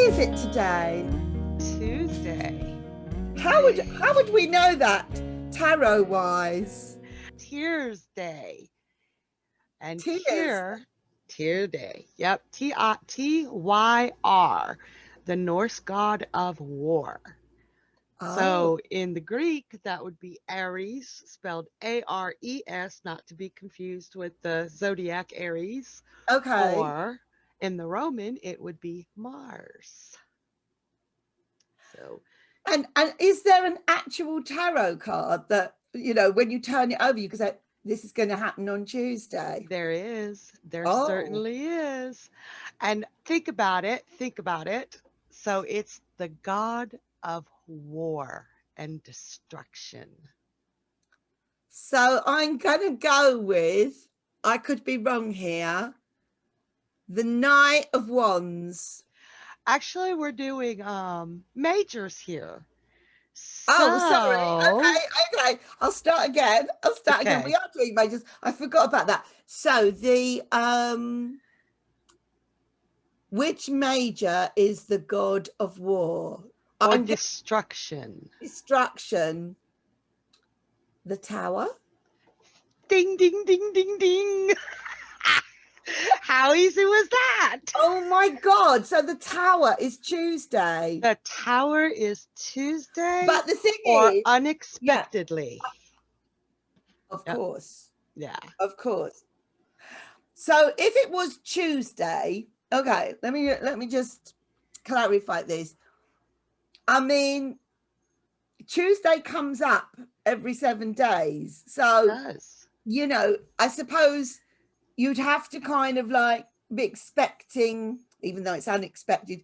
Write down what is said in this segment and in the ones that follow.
is it today? Tuesday. How would we know that tarot wise? Tears Day. And Tears. Tear Day. Yep. Tyr, the Norse god of war. Oh, So in the Greek, that would be Aries, spelled Ares, not to be confused with the zodiac Aries. okay. Or in the Roman, it would be Mars. So And is there an actual tarot card that when you turn it over, you can say this is going to happen on Tuesday? there is. There Oh, certainly is. And think about it. Think about it. So it's the god of war and destruction. so I'm going to go with. I could be wrong here. The Knight of Wands. Actually, we're doing majors here. Oh, sorry. So, Okay. I'll start again. We okay. are doing majors. I forgot about that. So the which major is the god of war? Or I'm destruction. destruction. The tower. Ding, ding, ding, ding, ding. How easy was that? Oh my god. So the tower is Tuesday. The tower is Tuesday But the thing or is, yeah, unexpectedly. of Yep. course. Yeah. Of course. So if it was Tuesday, okay, let me just clarify this. I mean, Tuesday comes up every 7 days. It So, does. I suppose you'd have to kind of like be expecting, even though it's unexpected,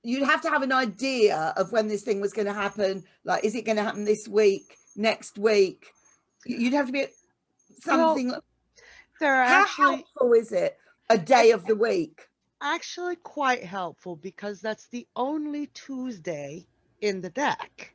you'd have to have an idea of when this thing was going to happen. Like, is it going to happen this week, next week? You'd have to be Well, something. there are How actually helpful is it a day it's of the week? actually quite helpful because that's the only Tuesday in the deck.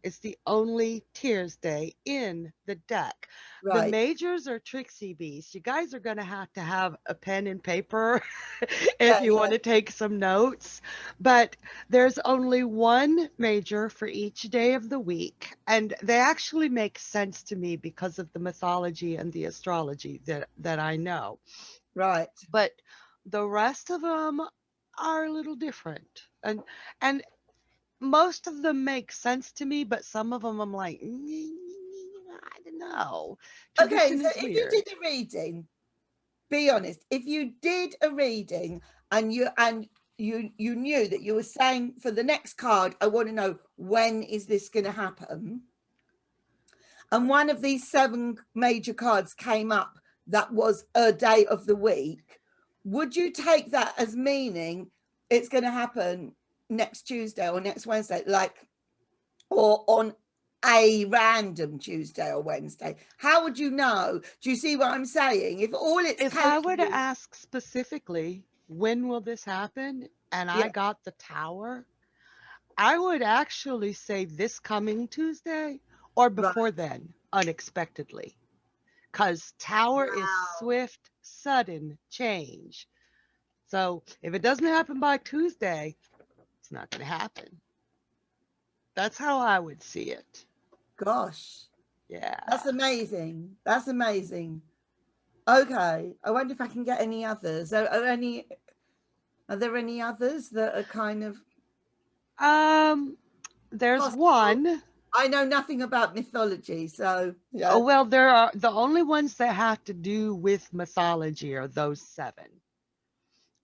It's the only Tears Day in the deck. The Right. majors are tricksy beasts. You guys are going to have a pen and paper if Yeah, you want yeah. to take some notes. But there's only one major for each day of the week. And they actually make sense to me because of the mythology and the astrology that I know. Right. But the rest of them are a little different. And most of them make sense to me, but some of them I'm like, I don't know. Okay. Tradition So is if you did weird. a reading, be honest, if you did a reading and you knew that you were saying for the next card, I want to know when is this going to happen, and one of these 7 major cards came up that was a day of the week, would you take that as meaning it's going to happen next Tuesday or next Wednesday, like, or on a random Tuesday or Wednesday? How would you know? Do you see what I'm saying? If all it's If I were taking to you, ask specifically, when will this happen? And I yeah, got the tower, I would actually say this coming Tuesday or right. before then, unexpectedly. Because tower is Wow. swift, sudden change. So if it doesn't happen by Tuesday, it's not going to happen. That's how I would see it. Gosh, that's Yeah. amazing. That's amazing. Okay. I wonder if I can get any others. Are there any others that are kind of Um, there's possible? one. I know nothing about mythology, so Oh, yeah. well, there are the only ones that have to do with mythology are those seven.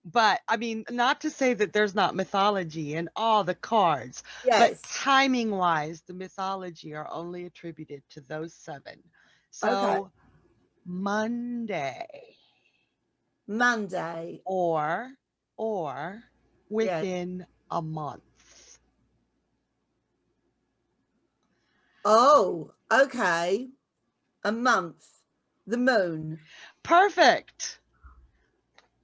But I mean, not to say that there's not mythology in all the cards, but Yes. timing wise, the mythology are only attributed to those seven. Okay. So Monday Monday. or or Yes. within a month. Oh, okay. A month. The moon. Perfect.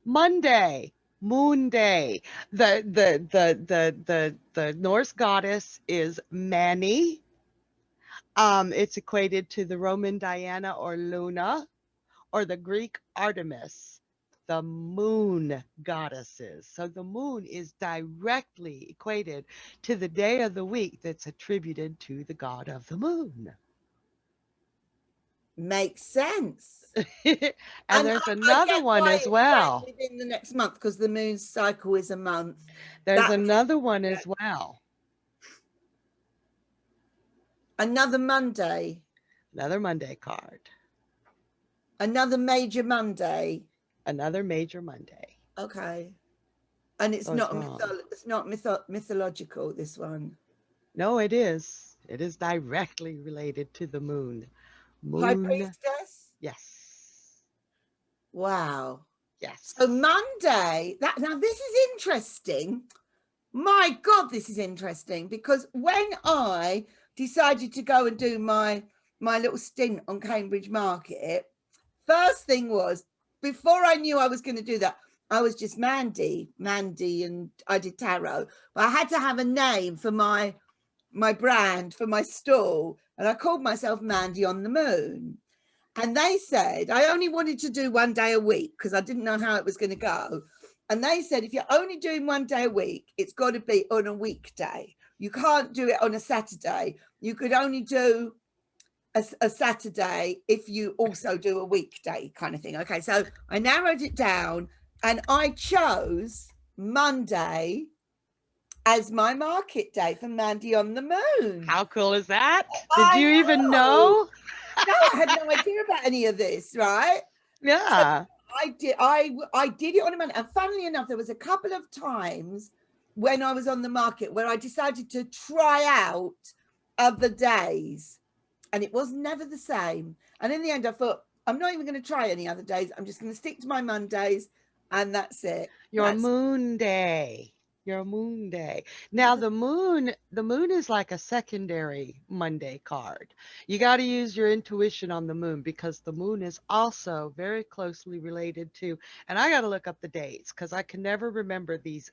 Monday, Moon Day. The Norse goddess is Manny. It's equated to the Roman Diana or Luna, or the Greek Artemis. the moon goddesses. So the moon is directly equated to the day of the week that's attributed to the god of the moon. Makes sense. And And there's I another get one why as it's saying well. within the next month, because the moon's cycle is a month. There's That another one yeah. as well. Another Monday, Another Monday card. another major Monday. Another major Monday. Okay. And it's So it's not a wrong. it's not mythological, this one. No, it is. It is directly related to the moon. High Moon. priestess. Yes. Wow. So Yes. Monday, that now this is interesting. My God, this is interesting, because when I decided to go and do my little stint on Cambridge Market, first thing was, before I knew I was going to do that, I was just Mandy, and I did tarot. But I had to have a name for my brand, for my stall, and I called myself Mandy on the Moon. And they said I only wanted to do 1 day a week because I didn't know how it was going to go. And they said, if you're only doing 1 day a week, it's got to be on a weekday. You can't do it on a Saturday. You could only do a Saturday if you also do a weekday, kind of thing. Okay, so I narrowed it down and I chose Monday as my market day for Mandy on the Moon. How cool is that? Did I you even know. know? No, I had no idea about any of this, right? So Yeah. I did it on a Monday. And funnily enough, there was a couple of times when I was on the market where I decided to try out other days, and it was never the same. And in the end, I thought, I'm not even going to try any other days. I'm just going to stick to my Mondays, and that's it. Your That's moon day. Your moon day. Now the moon is like a secondary Monday card. You got to use your intuition on the moon because the moon is also very closely related to, and I got to look up the dates because I can never remember these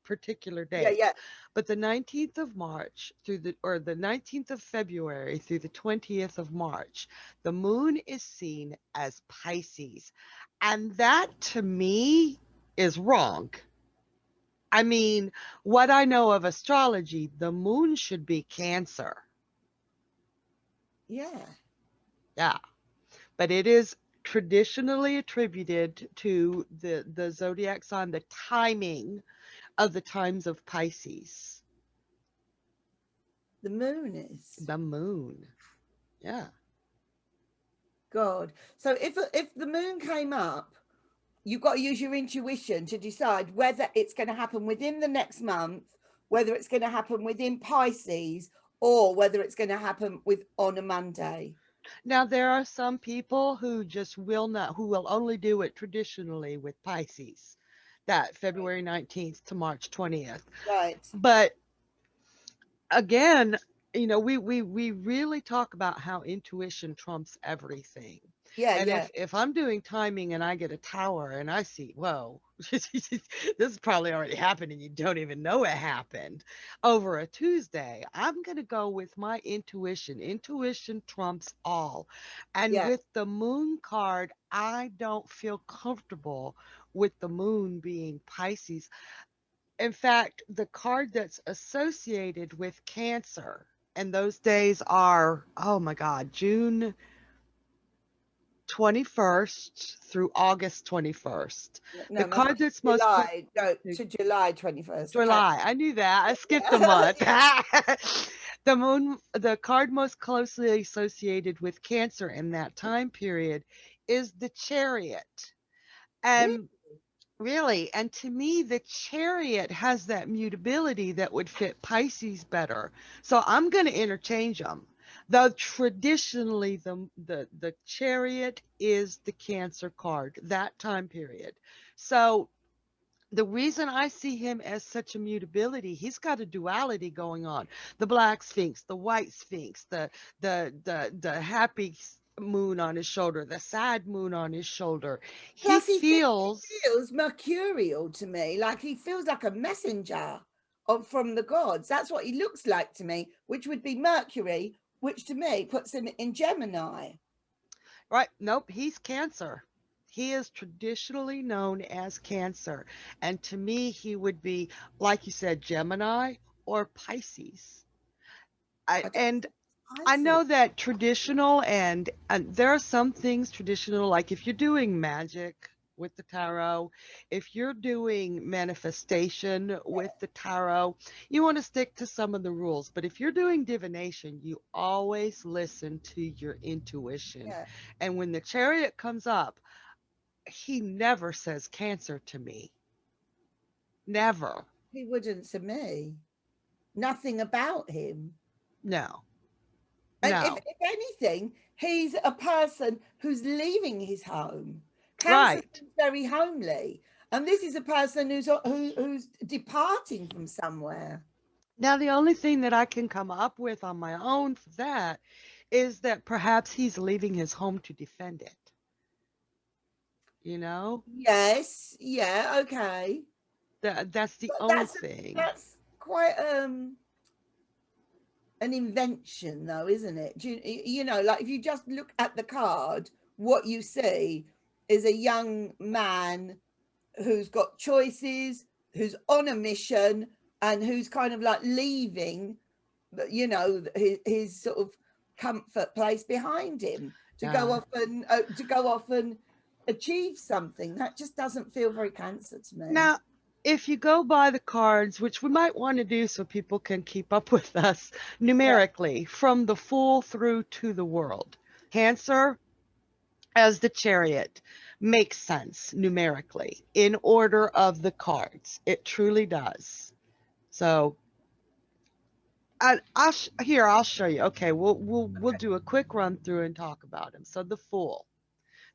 particular yeah, dates. yeah, But the 19th of March through the 19th of February through the 20th of March, the moon is seen as Pisces. And that to me is wrong. I mean, what I know of astrology, the moon should be Cancer. yeah. Yeah. But it is traditionally attributed to the zodiac sign, the timing of the times of Pisces. The moon is. The moon. Yeah. God. So if the moon came up, you've got to use your intuition to decide whether it's going to happen within the next month, whether it's going to happen within Pisces, or whether it's going to happen with on a Monday. Now there are some people who just will not, who will only do it traditionally with Pisces, that February 19th to March 20th. Right. But again, we really talk about how intuition trumps everything. Yeah, And yeah, if I'm doing timing and I get a tower and I see, whoa, this has probably already happened and you don't even know it happened over a Tuesday, I'm going to go with my intuition. Intuition trumps all. And yeah. with the moon card, I don't feel comfortable with the moon being Pisces. In fact, the card that's associated with Cancer, and those days are, oh my God, June 21st through August 21st. The No, it must card be that's most close July. No, to to July 21st. Okay. July. I knew that. I skipped a Yeah. month. The card most closely associated with Cancer in that time period is the Chariot. Really? And really, and to me, the Chariot has that mutability that would fit Pisces better. So I'm going to interchange them. Though traditionally, the Chariot is the Cancer card, that time period. So the reason I see him as such a mutability, he's got a duality going on. The black sphinx, the white sphinx, the happy moon on his shoulder, the sad moon on his shoulder. He Plus, he feels feels mercurial to me, like he feels like a messenger from the gods. That's what he looks like to me, which would be Mercury, which to me puts him in Gemini. right. Nope, he's Cancer. He is traditionally known as Cancer. And to me, he would be, like you said, Gemini or Pisces. I don't And think I I see. know that traditional, and there are some things traditional, like if you're doing magic with the tarot, if you're doing manifestation with the tarot, you want to stick to some of the rules. But if you're doing divination, you always listen to your intuition. Yeah, And when the chariot comes up, he never says Cancer to me. Never. he wouldn't to me. Nothing about him. No. And No. if anything, he's a person who's leaving his home. Cancer Right. seems very homely, and this is a person who's departing from somewhere. Now, the only thing that I can come up with on my own for that is that perhaps he's leaving his home to defend it, you know? Yes, yeah, okay. That's the But only thing. that's quite an invention, though, isn't it? You know, like if you just look at the card, what you see is a young man who's got choices, who's on a mission, and who's kind of like leaving, you know, his sort of comfort place behind him Yeah. to go off and achieve something. That just doesn't feel very Cancer to me. Now, if you go by the cards, which we might want to do so people can keep up with us Yeah. numerically, from the Fool through to the World, Cancer as the Chariot makes sense numerically in order of the cards. It truly does. So here I'll show you. Okay, we'll do a quick run through and talk about him. So the Fool.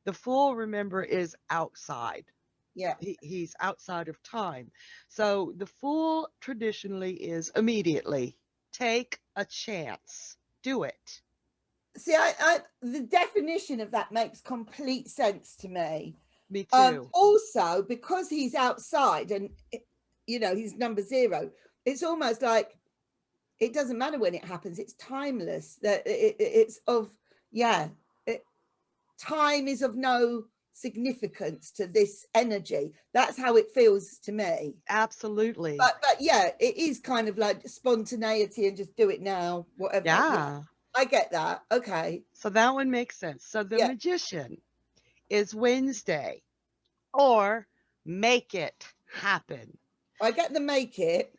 The Fool, remember, is outside. Yeah. He's outside of time. So the Fool traditionally is immediately take a chance. Do it. See, the definition of that makes complete sense to me. Me too. Also, because he's outside and you know he's number zero, it's almost like it doesn't matter when it happens. It's timeless. That it's of yeah. It, time is of no significance to this energy. That's how it feels to me. Absolutely. But yeah, it is kind of like spontaneity and just do it now, whatever. Yeah, Yeah. I get that. Okay. So that one makes sense. So the Yeah, Magician is Wednesday, or make it happen. I get the make it.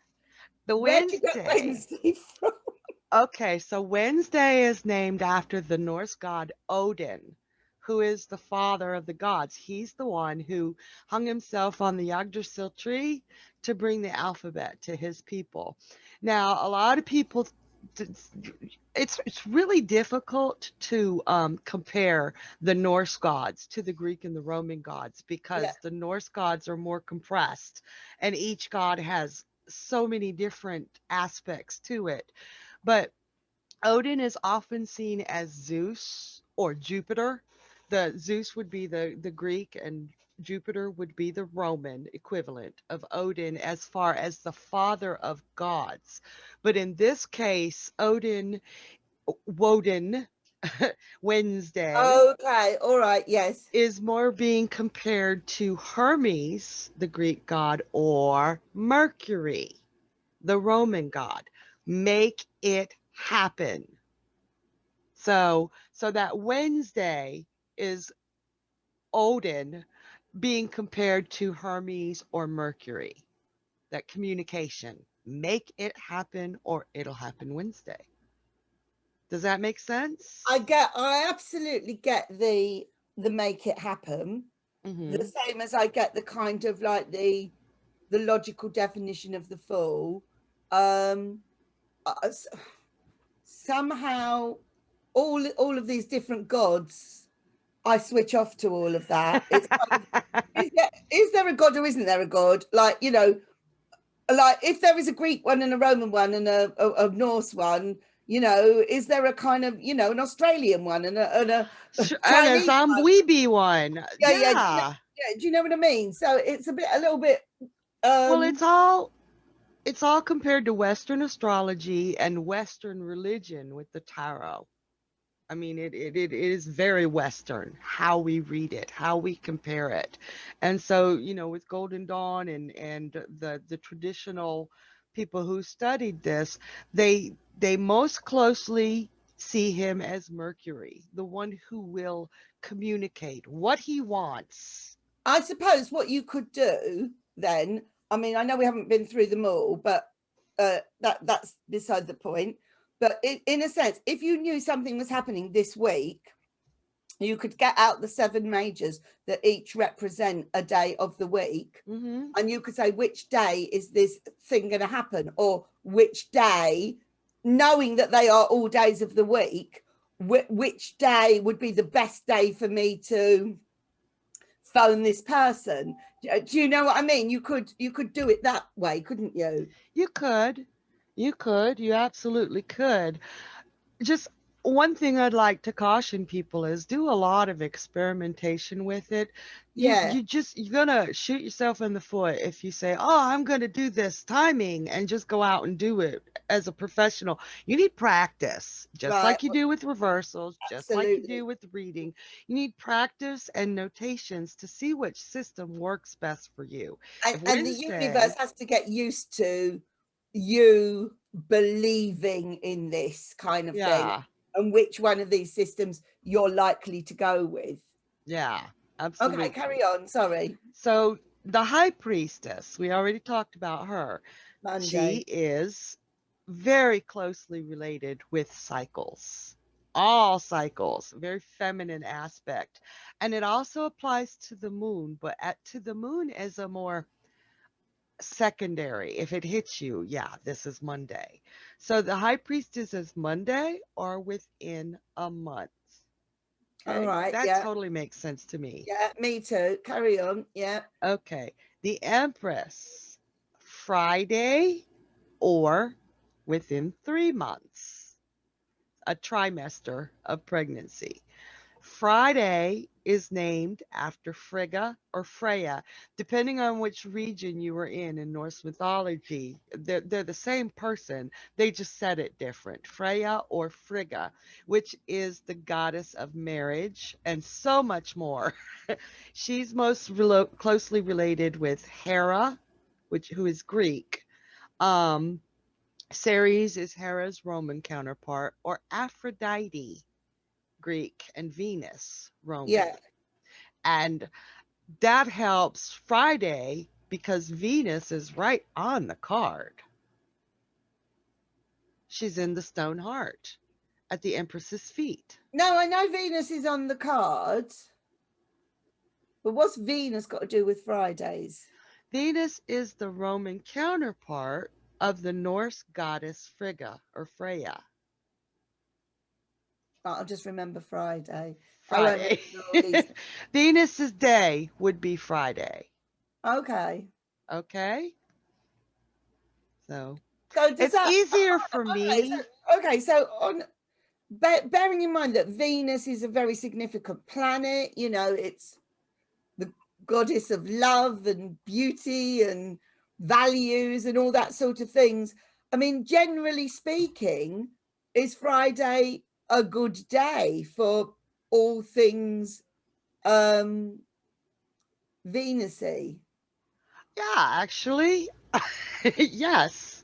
The Where'd you get Wednesday. Wednesday from? Okay, so Wednesday is named after the Norse god Odin, who is the father of the gods. He's the one who hung himself on the Yggdrasil tree to bring the alphabet to his people. Now, a lot of people, it's really difficult to compare the Norse gods to the Greek and the Roman gods Yeah. because the Norse gods are more compressed, and each god has so many different aspects to it. But Odin is often seen as Zeus or Jupiter. The Zeus would be the Greek, and Jupiter would be the Roman equivalent of Odin as far as the father of gods. But in this case, Woden, Wednesday, Okay. All right. Yes. is more being compared to Hermes, the Greek god, or Mercury, the Roman god. Make it happen. So that Wednesday is Odin being compared to Hermes or Mercury. That communication. Make it happen or it'll happen Wednesday. Does that make sense? I absolutely get the make it happen. The Mm-hmm. same as I get the kind of like the logical definition of the fool. Um, Somehow, all of these different gods, I switch off to all of that. It's kind of is there a god or isn't there a god? Like you know, like if there is a Greek one and a Roman one and a Norse one, you know, is there a kind of you know an Australian one a And a Chinese one? Zombweeby one. Yeah, yeah, Yeah. yeah. Do you know what I mean? So it's a little bit. Well, um it's all compared to Western astrology and Western religion with the tarot. I mean, it is very Western how we read it, how we compare it. And so, with Golden Dawn and the traditional people who studied this, they most closely see him as Mercury, the one who will communicate what he wants. I suppose what you could do then, I mean, I know we haven't been through them all, but that's beside the point. But in a sense, if you knew something was happening this week, you could get out the 7 majors that each represent a day of the week, Hmm. and you could say which day is this thing going to happen, or which day, knowing that they are all days of the week, which day would be the best day for me to phone this person. Do you know what I mean? You could do it that way, couldn't you? You could. You absolutely could. Just one thing I'd like to caution people is do a lot of experimentation with it. Yeah, You're gonna shoot yourself in the foot if you say, "Oh, I'm gonna do this timing," and just go out and do it as a professional. You need practice, just right, like you do with reversals, just like you absolutely. do with reading. You need practice and notations to see which system works best for you. and, If and the universe Wednesday, has to get used to you believing in this kind of thing, yeah, and which one of these systems you're likely to go with. yeah, Okay, absolutely. carry on. Sorry. So the high priestess, we already talked about her. She Monday. is very closely related with cycles. All cycles, very feminine aspect. And it also applies to the moon, but to the moon as a more secondary. If it hits you, yeah, this is Monday. So the high priestess is Monday or within a month. All Okay, right. that Yeah. totally makes sense to me. Yeah. Me too. Carry on. Yeah. Okay, the Empress, Friday or within 3 months, a trimester of pregnancy. Friday is named after Frigga or Freya, depending on which region you were in Norse mythology. They're the same person, they just said it different. Freya or Frigga, which is the goddess of marriage and so much more. She's most closely related with Hera, who is Greek. Um, Ceres is Hera's Roman counterpart, or Aphrodite, Greek, and Venus, Roman. Yeah. And that helps Friday because Venus is right on the card. She's in the stone heart at the Empress's feet. No, I know Venus is on the cards, but what's Venus got to do with Fridays? Venus is the Roman counterpart of the Norse goddess Frigga or Freya. I'll just remember Friday. I won't Friday. remember all these. Venus's day would be Friday. Okay. Okay? So So does it's that? easier for Okay. me. So on bearing in mind that Venus is a very significant planet, it's the goddess of love and beauty and values and all that sort of things. I mean, generally speaking, is Friday a good day for all things um Venusy? Yeah, actually, yes.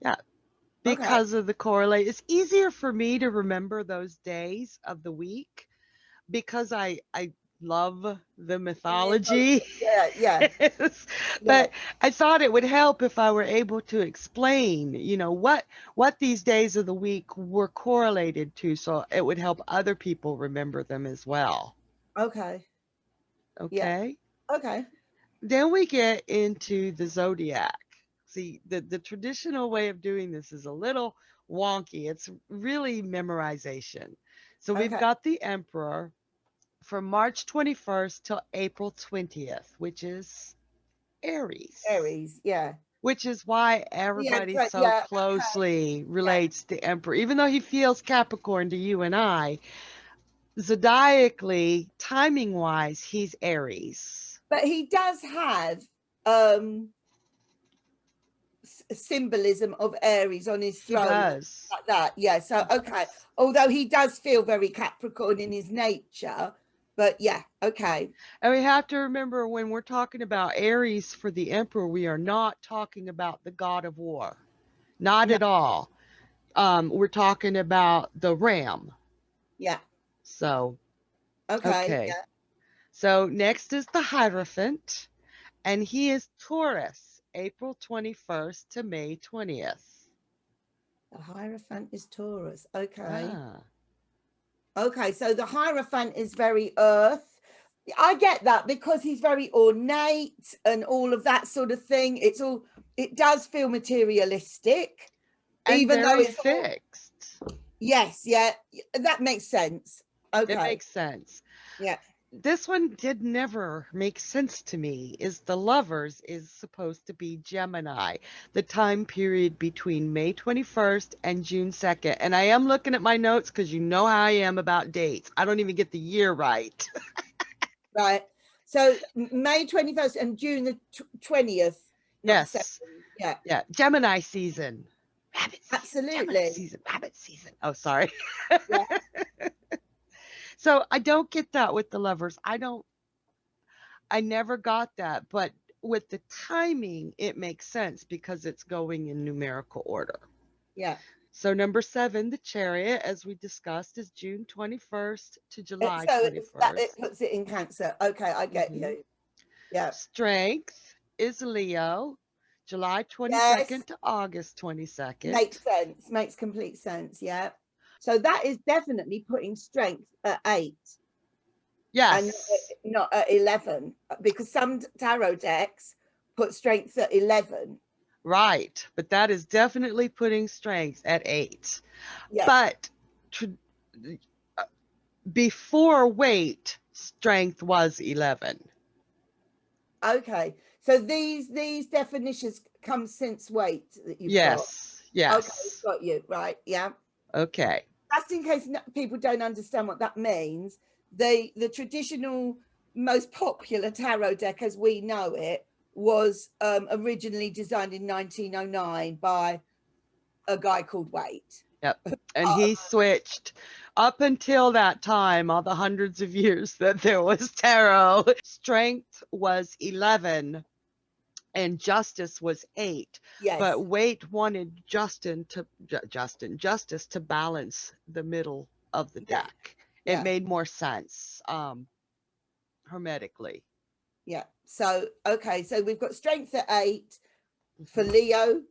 Yeah, Okay. because of the correlate. It's easier for me to remember those days of the week because I love the mythology. Yeah, yeah, yeah. But I thought it would help if I were able to explain, what these days of the week were correlated to, so it would help other people remember them as well. Okay. Yeah. Okay? Okay. Then we get into the zodiac. See, the traditional way of doing this is a little wonky. It's really memorization. So we've Okay. got the emperor from March 21st till April 20th, which is Aries, Aries. Yeah. which is why The everybody Emperor. so Yeah. closely Yeah. relates to emperor. Even though he feels Capricorn to you and I, zodiacally, timing wise, he's Aries. But he does have um symbolism of Aries on his He throne, does. like that. Yeah. So okay, although he does feel very Capricorn in his nature, but yeah, okay. And we have to remember when we're talking about Aries for the Emperor, we are not talking about the god of war. Not No, at all. We're talking about the ram. yeah, So, okay, okay. yeah. So next is the Hierophant, and he is Taurus, April 21st to May 20th. The Hierophant is Taurus. Okay. Ah, Okay, so the Hierophant is very earth. I get that because he's very ornate and all of that sort of thing. It does feel materialistic, and even though very it's all, fixed. yes, yeah, that makes sense. It Okay, makes sense. yeah. This one did never make sense to me. Is the Lovers is supposed to be Gemini, the time period between May 21st and June 2nd. And I am looking at my notes because you know how I am about dates. I don't even get the year right. Right. So May 21st and June the 20th, not 2nd. Yes. Yeah, Yeah. Gemini season. Rabbit season. Gemini absolutely. season. Rabbit season. Oh, sorry. Yeah. So I don't get that with the Lovers. I never got that. But with the timing, it makes sense because it's going in numerical order. Yeah. So number 7, the Chariot, as we discussed, is June 21st to July So that it 21st. puts it in Cancer. Okay, I get Hmm. you. Yeah. Strength is Leo, July Yes. 22nd to August 22nd. Makes sense. Makes complete sense. Yeah. So that is definitely putting strength at 8 and Yes, not at 11, because some tarot decks put strength at 11. right. But that is definitely putting strength at 8. Yeah. But tr- before weight, strength was 11. Okay. So these definitions come since weight that you've got. Yes, Okay, yes. got you. Right. Yeah. Okay. Just in case people don't understand what that means, the traditional, most popular tarot deck as we know it was originally designed in 1909 by a guy called Waite. Yep. And he switched up until that time, all the hundreds of years that there was tarot. Strength was 11 and justice was 8. Yes. But Waite wanted justice to balance the middle of the Yeah. deck. It Yeah. made more sense hermetically. Yeah. So okay, so we've got strength at 8 for Mhm. Leo,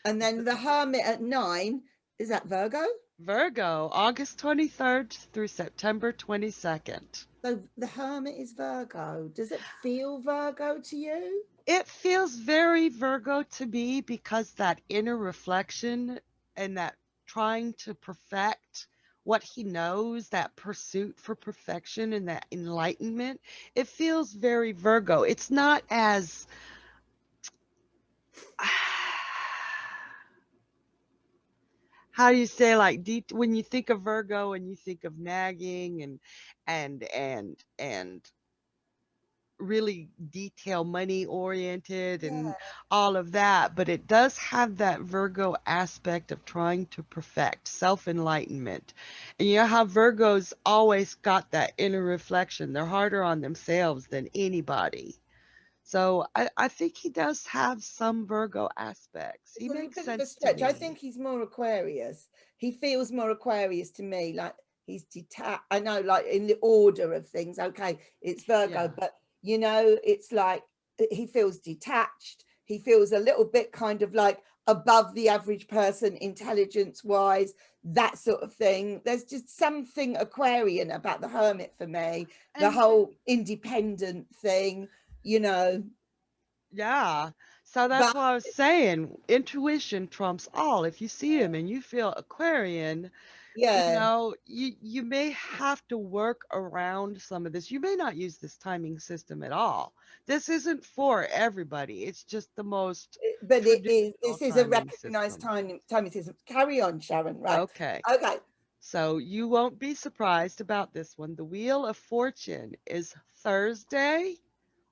and then the Hermit at 9. Is that Virgo? Virgo, August 23rd through September 22nd. So the Hermit is Virgo. Does it feel Virgo to you? It feels very Virgo to me because that inner reflection and that trying to perfect what he knows, that pursuit for perfection and that enlightenment, it feels very Virgo. It's not as how do you say, like, when you think of Virgo and you think of nagging and really detail money oriented Yeah. and all of that, but it does have that Virgo aspect of trying to perfect self enlightenment. And you know how Virgos always got that inner reflection, they're harder on themselves than anybody. So I think he does have some Virgo aspects. It's He a little makes bit of a sense to stretch. I me. think he's more Aquarius. He feels more Aquarius to me. Like he's detached. I know, like in the order of things, okay, it's Virgo, Yeah. but it's like he feels detached. He feels a little bit kind of like above the average person, intelligence wise, that sort of thing. There's just something Aquarian about the Hermit for me, the And whole independent thing, you know. yeah. So that's But what I was saying. Intuition trumps all. If you see him and you feel Aquarian, yeah, you may have to work around some of this. You may not use this timing system at all. This isn't for everybody. It's just the most but it is, traditional this is a timing recognized system. timing system. Carry on, Sharon. Right. Okay. Okay. So you won't be surprised about this one. The Wheel of Fortune is Thursday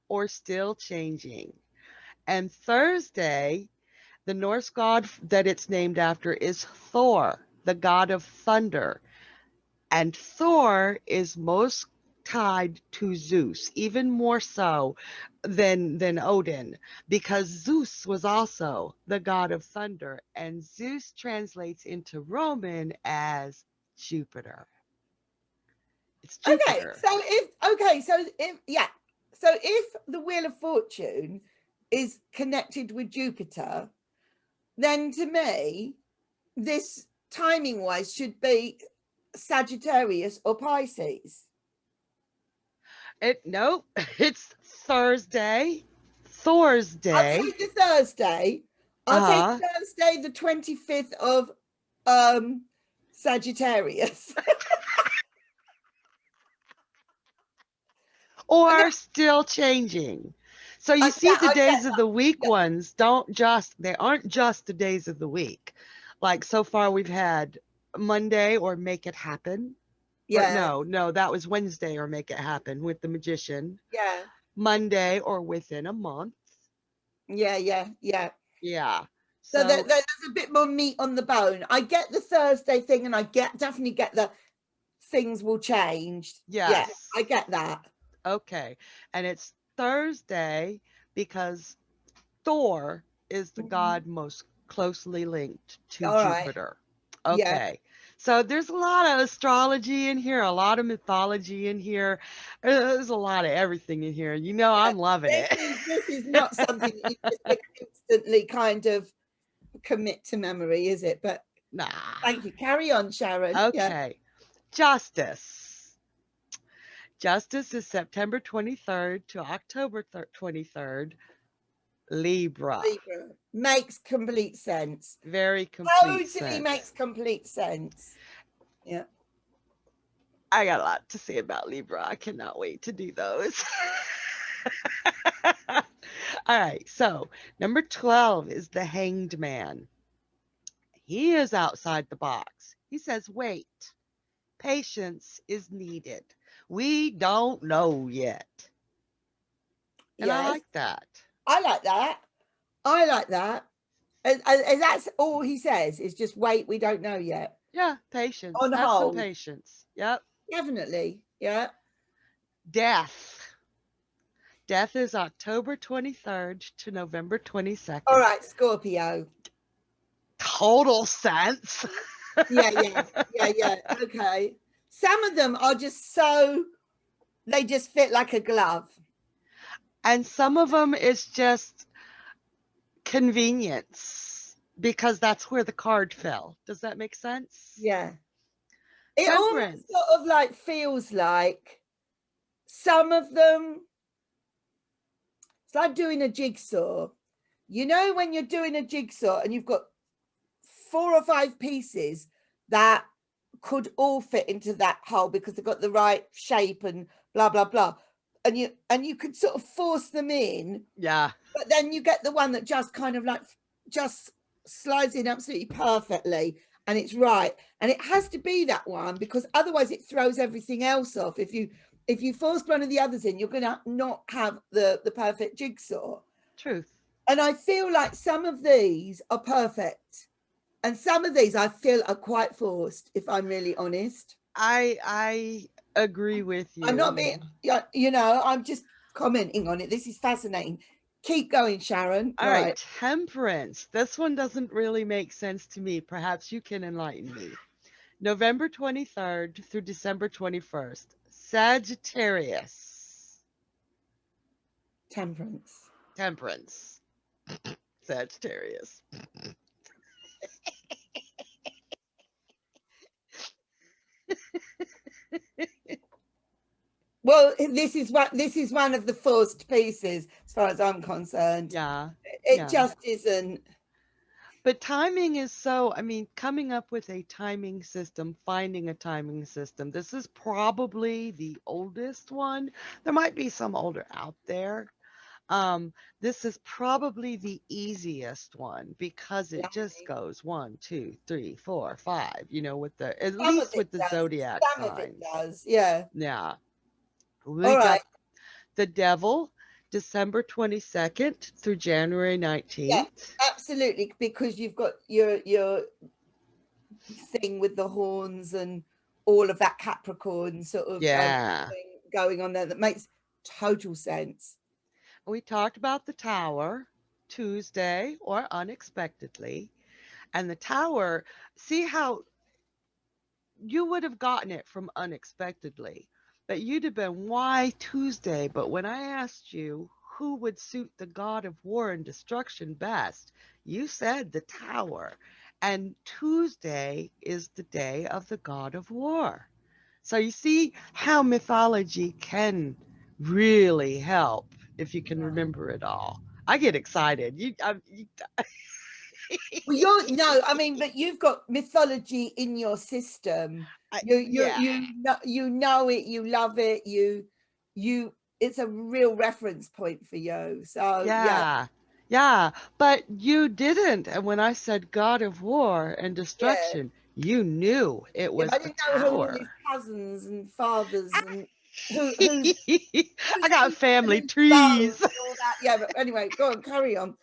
or still changing. And Thursday, The Norse god that it's named after is Thor, the god of thunder. And Thor is most tied to Zeus, even more so than Odin, because Zeus was also the god of thunder, and Zeus translates into Roman as Jupiter. It's Okay, Jupiter. so if the Wheel of Fortune is connected with Jupiter, then to me, this timing wise should be Sagittarius or Pisces. Nope, it's Thursday. Thor's I'll day. take the Thursday. I'll take Uh-huh. Thursday, the 25th of um Sagittarius. Or still changing. So you see, Yeah, the I get days of the week that. ones they aren't just the days of the week. Like so far we've had Monday or Make It Happen. Or Yeah, no, that was Wednesday or Make It Happen with the magician. yeah, Monday or Within a Month. yeah, yeah, yeah. Yeah. So So there's a bit more meat on the bone. I get the Thursday thing, and I definitely get the things will change. Yeah, yes. I get that. Okay. And it's Thursday because Thor is the Mhm. god most closely linked to All right. Jupiter. Yeah. Okay. So there's a lot of astrology in here, a lot of mythology in here. There's a lot of everything in here. You know, Yeah. I'm loving it. This is not something that you just instantly kind of commit to memory, is it? But Nah. thank you. Carry on, Sharon. Yeah. Okay. Justice. Justice is September 23rd to October 23rd. Libra. Libra makes complete sense. Very complete Totally sense. makes complete sense. Yeah. I got a lot to say about Libra. I cannot wait to do those. All right. So, number 12 is the Hanged Man. He is outside the box. He says, wait, patience is needed. We don't know yet. And I Yes. like that. I like that. I like that. And that's all he says is just wait, we don't know yet. Yeah, patience. On Have some hold. patience. Yep. Definitely. Yeah. Death. Death is October 23rd to November All 22nd. right, Scorpio. Total sense. Yeah, yeah, yeah, yeah. Okay. Some of them are just so they just fit like a glove. And some of them is just convenience because that's where the card fell. Does that make sense? Yeah. It almost Temperance. sort of like feels like some of them, it's like doing a jigsaw. You know, when you're doing a jigsaw and you've got 4 or 5 pieces that could all fit into that hole because they've got the right shape and blah blah blah. And you could sort of force them in, Yeah, but then you get the one that just kind of like just slides in absolutely perfectly and it's right, and it has to be that one because otherwise it throws everything else off. If you force one of the others in, you're going to not have the perfect jigsaw. truth. And I feel like some of these are perfect and some of these I feel are quite forced, if I'm really honest. I agree with I'm not you. being, yeah, I'm just commenting on it. This is fascinating. Keep going, Sharon. All right, Right. temperance. This one doesn't really make sense to me. Perhaps you can enlighten me. November 23rd through December 21st. Sagittarius. Temperance. Temperance. Sagittarius. Well, this is one of the forced pieces, as far as I'm concerned. Yeah, It yeah. just isn't. But timing is so, I mean, coming up with a timing system, finding a timing system. This is probably the oldest one. There might be some older out there. This is probably the easiest one because it just Right. goes 1, 2, 3, 4, 5, with the, at Some of least it with the does. zodiac Some of it signs. does. Yeah. Yeah. We All got right. the devil. December 22nd through January Yeah, 19th. absolutely, because you've got your thing with the horns and all of that Capricorn sort of Yeah. thing going on there that makes total sense. We talked about the tower, Tuesday or unexpectedly. And the tower, see how you would have gotten it from unexpectedly, but you'd have been, why Tuesday? But when I asked you who would suit the god of war and destruction best, you said the tower. And Tuesday is the day of the god of war. So you see how mythology can really help if you can remember it all. I get excited. Well, you're no, I mean, but you've got mythology in your system. Yeah, You know it, you love it, you. It's a real reference point for you. So yeah, yeah, yeah. But you didn't. And when I said God of War and yeah, Destruction, you knew it yeah. But was I the didn't know who all his tower. cousins and fathers and I got family who's both trees. and all that. Yeah, but anyway, go on, carry on.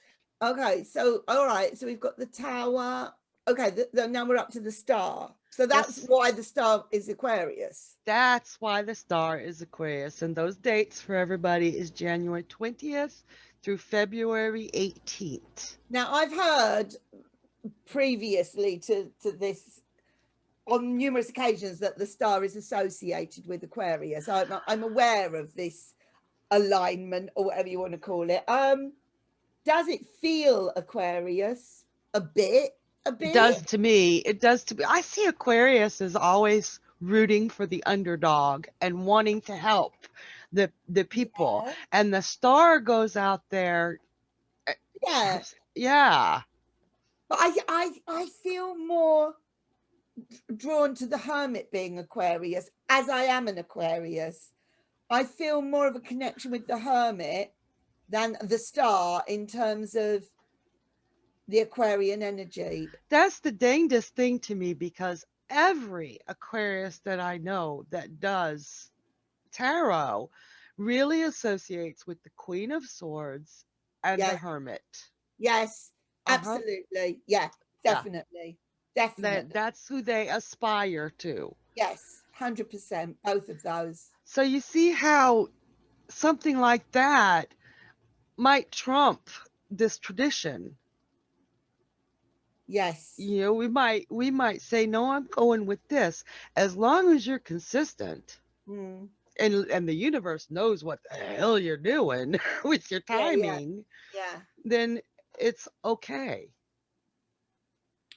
Okay, so all right, so we've got the tower. Okay, now we're up to the star. So that's This, why the star is Aquarius. that's why the star is Aquarius. And those dates for everybody is January 20th through February 18th. Now I've heard previously to this on numerous occasions that the star is associated with Aquarius. I'm aware of this alignment or whatever you want to call it. Does it feel Aquarius a bit? A It bit? does to me. It does to me. I see Aquarius as always rooting for the underdog and wanting to help the people. Yeah. And the star goes out there. eh, Yeah. Yeah. But I feel more drawn to the hermit being Aquarius, as I am an Aquarius. I feel more of a connection with the hermit than the star in terms of the Aquarian energy. That's the dangest thing to me because every Aquarius that I know that does tarot really associates with the Queen of Swords and the Yes, Hermit. yes, Uh-huh. absolutely. Yeah, Yeah. definitely. Definitely. That's who they aspire to. Yes, 100%. Both of those. So you see how something like that might trump this tradition. Yes. You know, we might say, no, I'm going with this. As long as you're consistent Mm. and the universe knows what the hell you're doing with your Yeah, yeah, timing, yeah. then it's okay.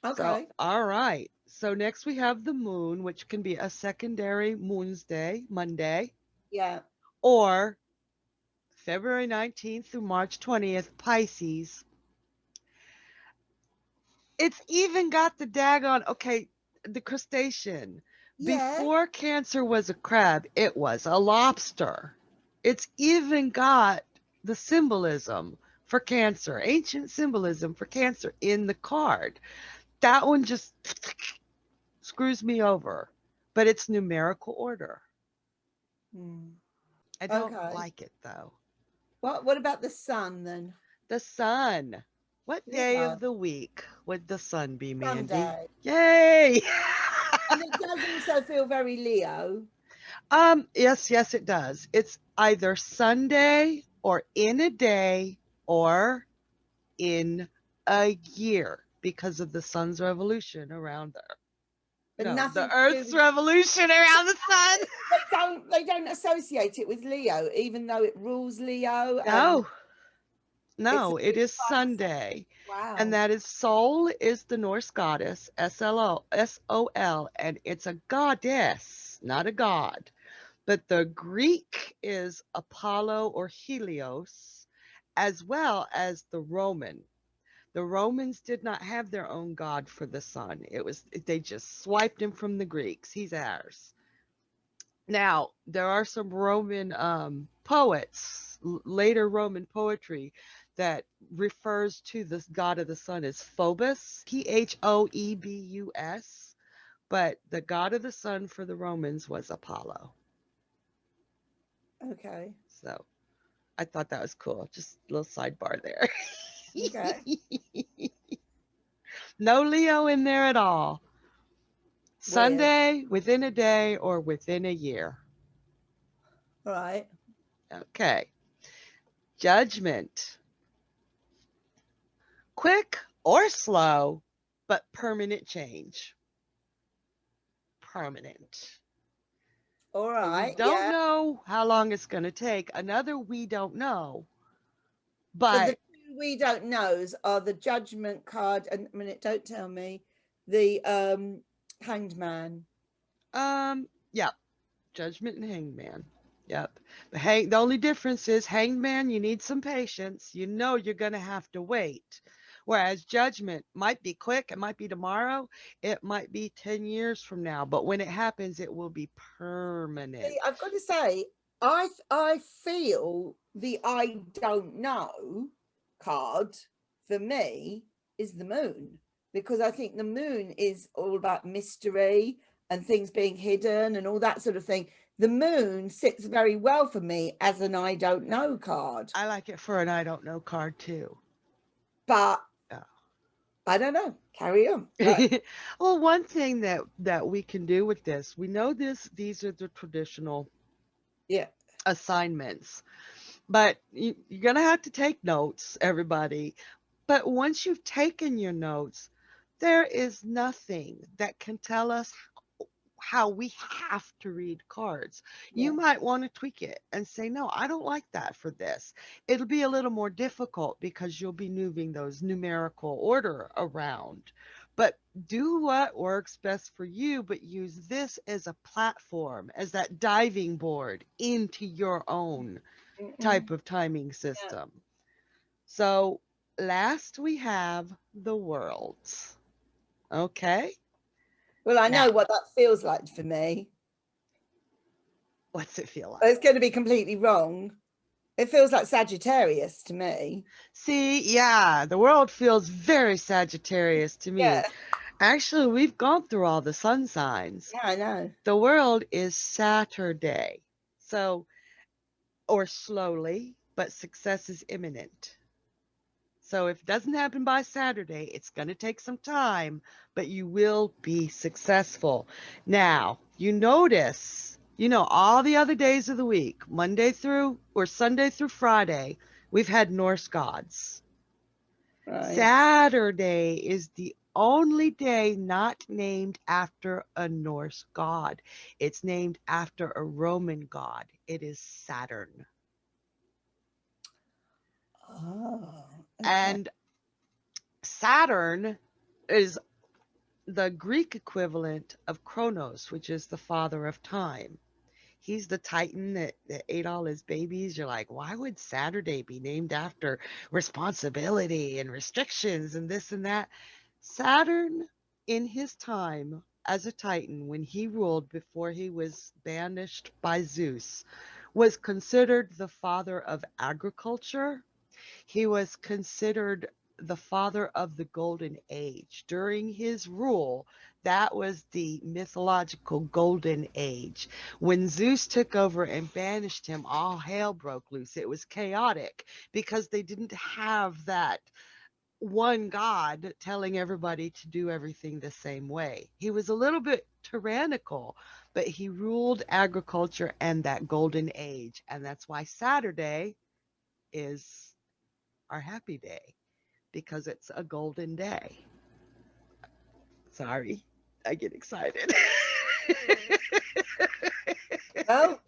So, Okay. all right. So next we have the moon, which can be a secondary moon's day, Monday, Yeah. or February 19th through March 20th, Pisces. It's even got the daggone, okay, the crustacean. Yeah. Before Cancer was a crab, it was a lobster. It's even got the symbolism for Cancer, ancient symbolism for Cancer in the card. That one just screws me over, but it's numerical order. Mm. I don't Okay. like it though. What about the sun then? The sun. What day Yeah. of the week would the sun be, Mandy? Sunday. Yay! And it does also feel very Leo. Yes, yes, it does. It's either Sunday or in a day or in a year because of the sun's revolution around the But no, the nothing to do earth's with revolution around the sun. they don't associate it with Leo, even though it rules Leo and No, it's a no, it really is fun sign. Sunday. And Wow. that is Sol is the Norse goddess, SOL, and it's a goddess, not a god. But the Greek is Apollo or Helios, as well as the Roman. The Romans did not have their own god for the sun. It was they just swiped him from the Greeks. He's ours. Now, there are some Roman poets, later Roman poetry, that refers to this god of the sun as Phobos, Phoebus, but the god of the sun for the Romans was Apollo. Okay. So, I thought that was cool. Just a little sidebar there. Okay. No Leo in there at all. Weird. Sunday, within a day, or within a year. All right. Okay. Judgment. Quick or slow, but permanent change. Permanent. All So we right. don't Yeah. know how long it's going to take. Another we don't know. So the But two we don't knows are the judgment card and a minute, don't tell me. The hanged man. yeah, Judgment and Hangman. Yep. The only difference is Hangman, you need some patience. You know you're going to have to wait. Whereas Judgment might be quick, it might be tomorrow, it might be 10 years from now, but when it happens, it will be permanent. See, I've got to say, I feel the I don't know card for me is the moon, because I think the moon is all about mystery and things being hidden and all that sort of thing. The moon sits very well for me as an I don't know card, I like it for an I don't know card too. but Yeah. I don't know. Carry on. Well, one thing that we can do with this, we know these are the traditional Yeah. assignments, but you're gonna have to take notes, everybody. But once you've taken your notes, there is nothing that can tell us how we have to read cards. You Yeah. might want to tweak it and say, no, I don't like that for this. It'll be a little more difficult because you'll be moving those numerical order around. But do what works best for you, but use this as a platform, as that diving board into your own type Mm-mm. of timing Yeah. system. So last we have the worlds. Okay. Well, I Now, know what that feels like for me. what's it feel like? It's going to be completely wrong. It feels like Sagittarius to me. See, yeah, the world feels very Sagittarius to me. Yeah, Actually, we've gone through all the sun signs. yeah, I know. The world is Saturday. So, or slowly, but success is imminent. So if it doesn't happen by Saturday, it's going to take some time, but you will be successful. Now, you notice, all the other days of the week, Monday through or Sunday through Friday, we've had Norse gods. Right. Saturday is the only day not named after a Norse god. It's named after a Roman god. It is Saturn. Oh, okay. And Saturn is the Greek equivalent of Kronos, which is the father of time. He's the Titan that ate all his babies. You're like, why would Saturday be named after responsibility and restrictions and this and that? Saturn, in his time as a Titan, when he ruled before he was banished by Zeus, was considered the father of agriculture. He was considered the father of the Golden Age. During his rule, that was the mythological Golden Age. When Zeus took over and banished him, all hell broke loose. It was chaotic because they didn't have that one God telling everybody to do everything the same way. He was a little bit tyrannical, but he ruled agriculture and that Golden Age. And that's why Saturday is our happy day because it's a golden day. Sorry, I get excited. Well,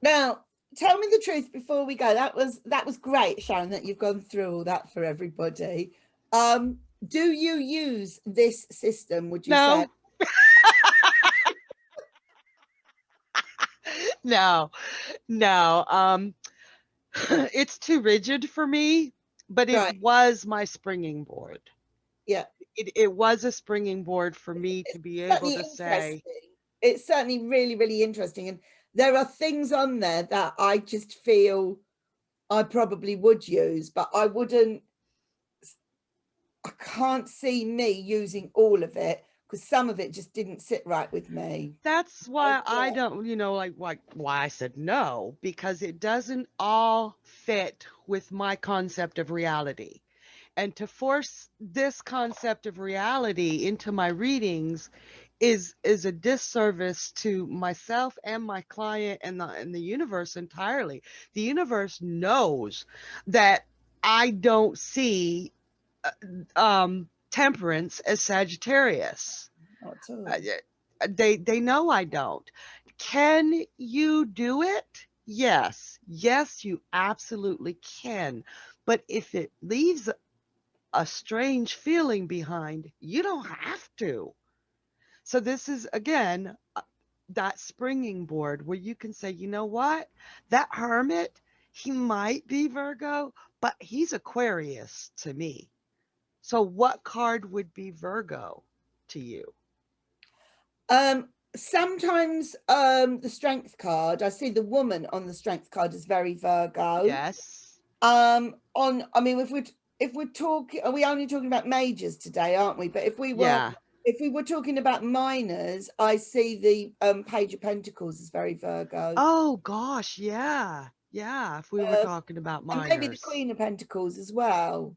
now tell me the truth before we go. That was great, Sharon, that you've gone through all that for everybody. Do you use this system, would you say? No, no, no. It's too rigid for me, but it Right. was my springing board. Yeah. It was a springing board for me to It's be able certainly to say, interesting. It's certainly really, really interesting. And there are things on there that I just feel I probably would use, but I can't see me using all of it because some of it just didn't sit right with me. That's why I Yeah. don't, like why I said no, because it doesn't all fit with my concept of reality. And to force this concept of reality into my readings is a disservice to myself and my client and the universe entirely. The universe knows that I don't see temperance as Sagittarius. Not at Uh, all. they know I don't. Can you do it? Yes. Yes, you absolutely can. But if it leaves a strange feeling behind, you don't have to. So this is again that springing board where you can say, you know what? That hermit, he might be Virgo, but he's Aquarius to me. So what card would be Virgo to you? Sometimes the strength card, I see the woman on the strength card is very Virgo. Yes. On I mean, if we're talking, are we only talking about majors today, aren't we? But Yeah. if we were talking about minors, I see the Page of Pentacles is very Virgo. Oh gosh, yeah. Yeah, if we were Um, talking about and maybe the minors. Queen of Pentacles as well.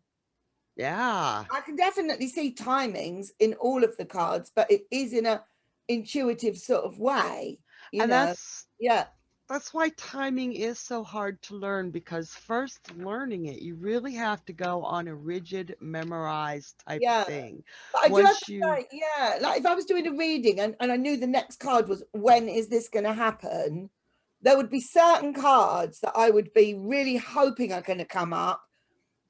Yeah. I can definitely see timings in all of the cards, but it is in a intuitive sort of way, you And know. Yeah, that's why timing is so hard to learn, because first learning it, you really have to go on a rigid, memorized type of yeah. thing. But I do have to Once you, say, yeah, like if I was doing a reading and I knew the next card was when is this going to happen, there would be certain cards that I would be really hoping are going to come up.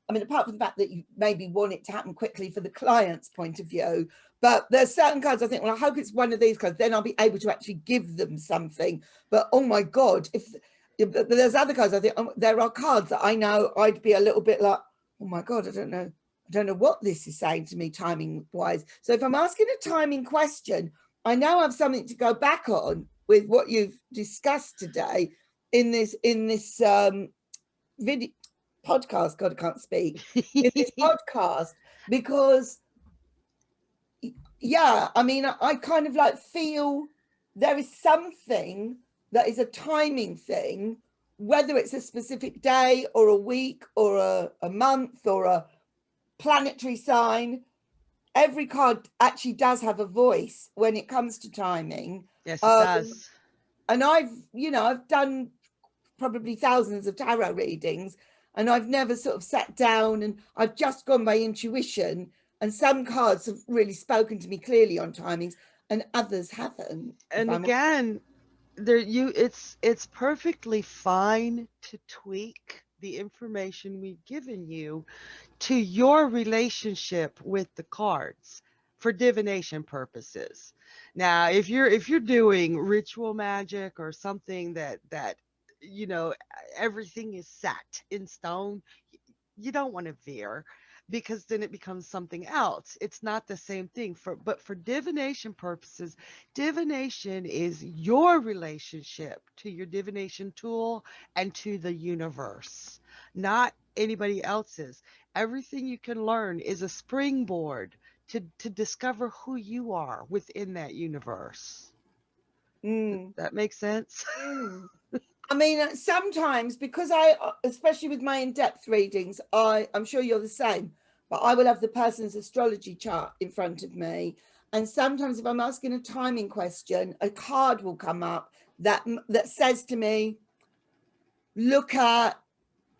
I mean, apart from the fact that you maybe want it to happen quickly for the client's point of view, but there's certain cards I think, well, I hope it's one of these cards, then I'll be able to actually give them something. But oh my God, if there's other cards, I think there are cards that I know I'd be a little bit like, oh my God, I don't know. I don't know what this is saying to me timing wise. So if I'm asking a timing question, I now have something to go back on with what you've discussed today in this video podcast. God, I can't speak in this podcast because, yeah, I mean, I kind of like feel there is something that is a timing thing, whether it's a specific day or a week or a month or a planetary sign. Every card actually does have a voice when it comes to timing. yes, it Um, does. and I've done probably thousands of tarot readings, and I've never sort of sat down and I've just gone by intuition. And some cards have really spoken to me clearly on timings, and others haven't. If And I'm again, it's perfectly fine to tweak the information we've given you to your relationship with the cards for divination purposes. Now, if you're doing ritual magic or something that you know everything is set in stone, you don't want to veer, because then it becomes something else. It's not the same thing. But for divination purposes, divination is your relationship to your divination tool and to the universe, not anybody else's. Everything you can learn is a springboard to discover who you are within that universe. mm, That makes sense? mm. I mean, sometimes because especially with my in-depth readings, I'm sure you're the same, but I will have the person's astrology chart in front of me, and sometimes if I'm asking a timing question, a card will come up that says to me, look at,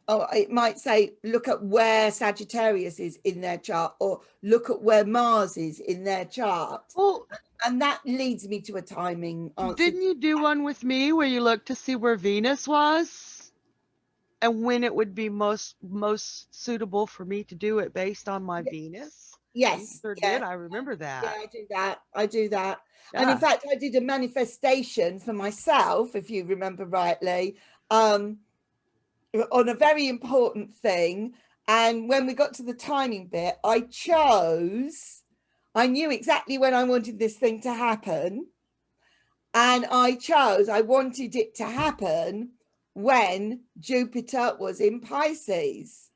oh, it might say, look at where Sagittarius is in their chart, or look at where Mars is in their chart, Well, and that leads me to a timing answer. didn't you do one with me where you looked to see where Venus was and when it would be most suitable for me to do it based on my Venus? You Yes, sure yeah. did. I remember Yeah, that. I do that. I do that. And in Yeah. fact, I did a manifestation for myself, if you remember rightly, um, on a very important thing. And when we got to the timing bit, I knew exactly when I wanted this thing to happen. And I wanted it to happen when Jupiter was in Pisces.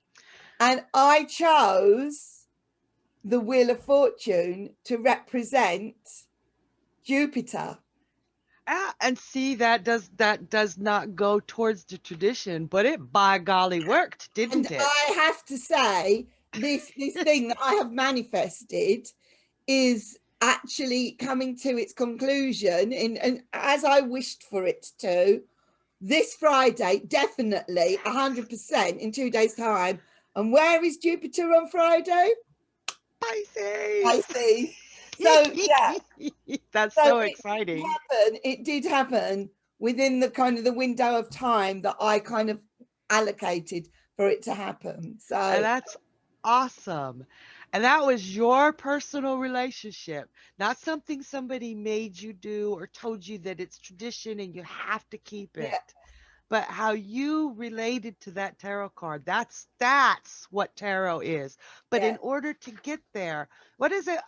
And I chose the Wheel of Fortune to represent Jupiter. And see, that does not go towards the tradition, but it by golly worked, And didn't it? I have to say, this thing that I have manifested is actually coming to its conclusion and as I wished for it to. This Friday, definitely 100% in 2 days' time. And where is Jupiter on Friday? Pisces. Pisces. So yeah, That's so so it did exciting. happen. It did happen within the kind of the window of time that I kind of allocated for it to happen. And So that's awesome. And that was your personal relationship, not something somebody made you do or told you that it's tradition and you have to keep yeah, it. But how you related to that tarot card, that's what tarot is. But yeah. in order to get there, what is it?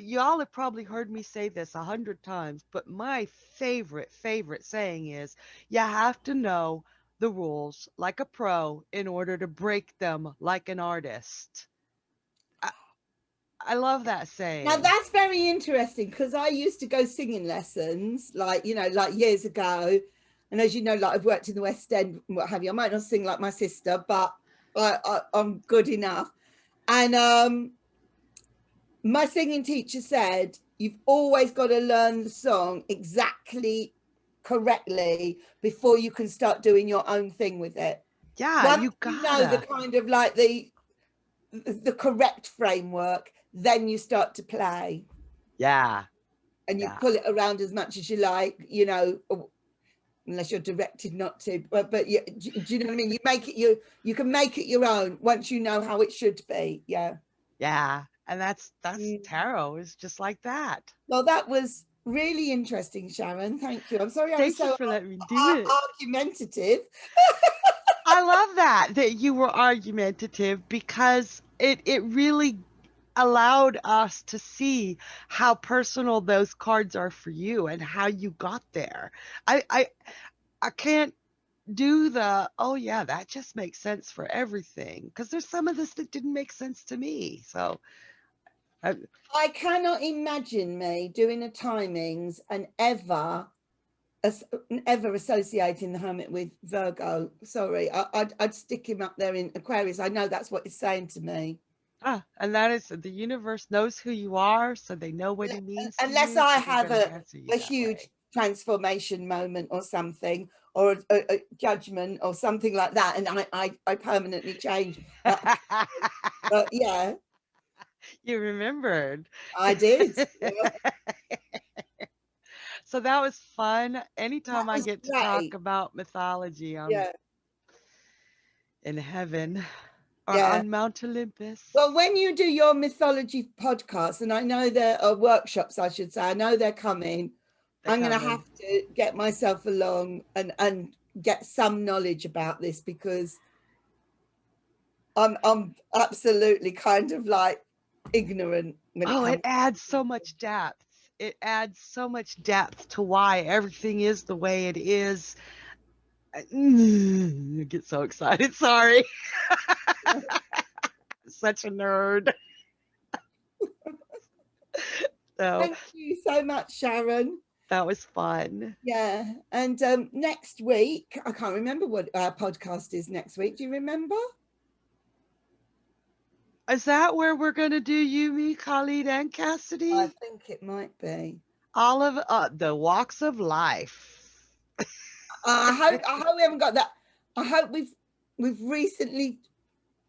Y'all have probably heard me say this 100 times, but my favorite saying is, you have to know the rules like a pro in order to break them like an artist. I, I love that Now saying. that's very interesting because I used to go singing lessons, like like years ago, and as you know, like I've worked in the West End, and what have you. I might not sing like my sister, but I'm good enough. And my singing teacher said you've always got to learn the song exactly correctly before you can start doing your own thing with it. Yeah, Once you you know the gotta. kind of like the correct framework, then you start to play. Yeah, And you yeah. pull it around as much as you like, unless you're directed not to. But do you know what I mean? You make it you can make it your own once you know how it should be. Yeah. Yeah, and that's Mm. tarot is just like that. Well, that was really interesting, Sharon. Thank you. I'm sorry I was Thank you so for letting me do it. argumentative. I love that you were argumentative because it really allowed us to see how personal those cards are for you and how you got there. I can't do the, oh yeah, that just makes sense for everything, because there's some of this that didn't make sense to me. So I, I cannot imagine me doing a timings and ever associating the hermit with Virgo. Sorry, I'd stick him up there in Aquarius. I know that's what it's saying to me. and that is the universe knows who you are, so they know what he means to Unless you, I so they're have going to answer you a that huge way. transformation moment or something, or a judgment or something like that, and I permanently change. But yeah, You remembered. I did. Yeah, So that was fun. that Anytime I was get to talk great. about mythology, I'm Yeah, in heaven or yeah. on Mount Olympus. Well, when you do your mythology podcast, and I know there are workshops, I should say, I know they're coming. They're I'm going to have coming. to get myself along and get some knowledge about this because I'm absolutely kind of like ignorant when it Oh, it comes. adds so much depth. It adds so much depth to why everything is the way it is. I get so excited. Sorry. Such a nerd. So Thank you so much, Sharon. that was fun. Yeah, and next week I can't remember what our podcast is next week. Do you remember? Is that where we're going to do you, me, Khalid, and I Cassidy? think it might be. All of the walks of life. I hope we haven't got that. I hope we've recently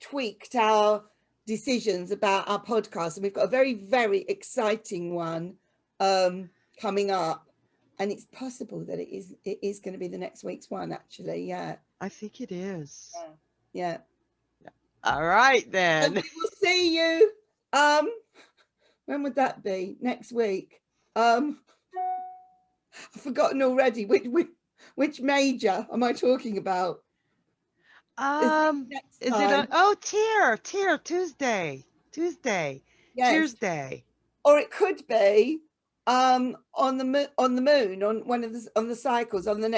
tweaked our decisions about our podcast, and we've got a very exciting one coming up, and it's possible that it is going to be the next week's one. Actually, yeah, I think it is. yeah. All right, So then. we will see you. Um, when would that be? Next week. I've forgotten already. Which major am I talking about? Is it next Is it on? time? Oh, Tuesday. Yes. Tears Day. Or it could be on the moon on one of the cycles on the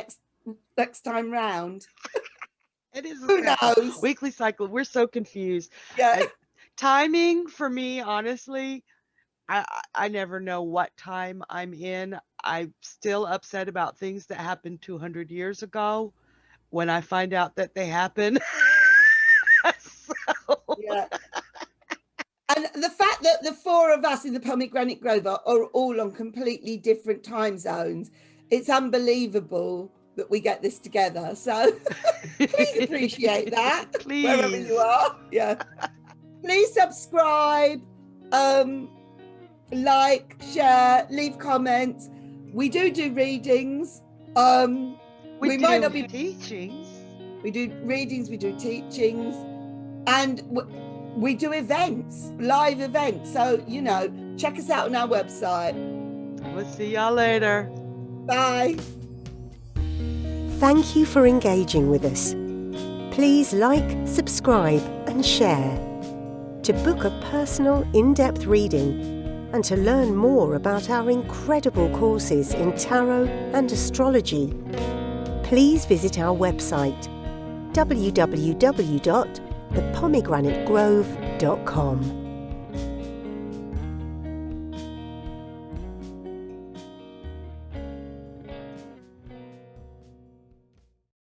next time round. It is a Who cycle, knows? weekly cycle. We're so confused. Yeah. Uh, Timing for me, honestly, I never know what time I'm in. I'm still upset about things that happened 200 years ago when I find out that they happen. So, Yeah. And the fact that the four of us in the Pomegranate Grove are all on completely different time zones, it's unbelievable that we get this together. So please appreciate that wherever you please. are. Yeah. Please subscribe, like, share, leave comments. We do readings. We We might do not be. teachings. We do readings. We do teachings, and we do events, live events. So check us out on our website. We'll see y'all later. Bye. Thank you for engaging with us. Please like, subscribe and share. To book a personal, in-depth reading and to learn more about our incredible courses in tarot and astrology, please visit our website www.thepomegranate.grove.com.